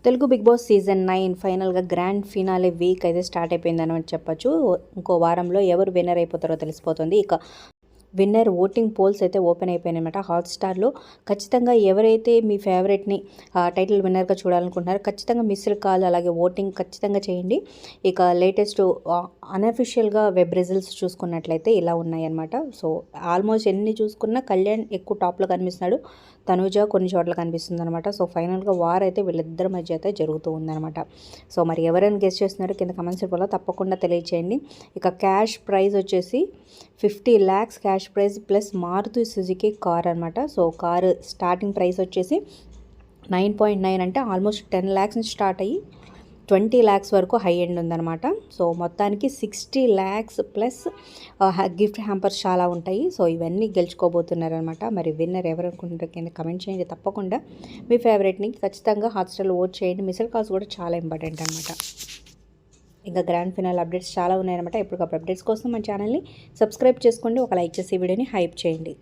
Telugu big boss season 9 ఫైనల్గా grand finale week అయితే start అయిపోయిందని చెప్పొచ్చు. ఇంకో వారంలో ఎవరు విన్నర్ అయిపోతారో తెలిసిపోతుంది. ఇక విన్నర్ ఓటింగ్ పోల్స్ అయితే ఓపెన్ అయిపోయినాయన్నమాట. హాట్‌స్టార్‌లో ఖచ్చితంగా ఎవరైతే మీ ఫేవరెట్‌ని టైటిల్ విన్నర్‌గా చూడాలనుకుంటున్నారో ఖచ్చితంగా మిస్డ్ కాల్ అలాగే ఓటింగ్ ఖచ్చితంగా చేయండి. ఇక లేటెస్ట్ అన్‌అఫీషియల్‌గా వెబ్ రిజల్ట్స్ చూసుకున్నట్లయితే ఇలా ఉన్నాయన్నమాట. సో ఆల్మోస్ట్ ఎన్ని చూసుకున్నా కళ్యాణ్ ఎక్కువ టాప్‌లో కనిపిస్తున్నాడు. తనూజ కొన్ని చోట్ల కనిపిస్తుందన్నమాట. సో ఫైనల్‌గా వార్ అయితే వీళ్ళిద్దరి మధ్య అయితే జరుగుతూ ఉందన్నమాట. సో మరి ఎవరైనా గెస్ చేస్తున్నారో కింద కామెంట్స్ రూపంలో తప్పకుండా తెలియచేయండి. ఇక క్యాష్ ప్రైజ్ వచ్చేసి 50 lakhs cash prize plus Maruti Suzuki car అనమాట. సో కారు స్టార్టింగ్ ప్రైస్ వచ్చేసి 9.9 అంటే ఆల్మోస్ట్ 10 lakhs నుంచి స్టార్ట్ అయ్యి 20 lakhs వరకు హై ఎండ్ ఉందన్నమాట. సో మొత్తానికి 60 lakhs ప్లస్ గిఫ్ట్ హ్యాంపర్స్ చాలా ఉంటాయి. సో ఇవన్నీ గెలుచుకోబోతున్నారనమాట. మరి విన్నర్ ఎవరు అనుకుంటారో కింద కమెంట్ చేయండి. తప్పకుండా మీ ఫేవరెట్ని ఖచ్చితంగా హాట్‌స్టార్‌లో ఓట్ చేయండి. మిస్డ్ కాల్స్ కూడా చాలా ఇంపార్టెంట్ అనమాట. ఇంకా గ్రాండ్ ఫినాల్ అప్డేట్స్ చాలా ఉన్నాయన్నమాట. ఎప్పటికప్పుడు అప్డేట్స్ కోసం మన ఛానల్ని సబ్స్క్రైబ్ చేసుకోండి. ఒక లైక్ చేసి వీడియోని హైప్ చేయండి.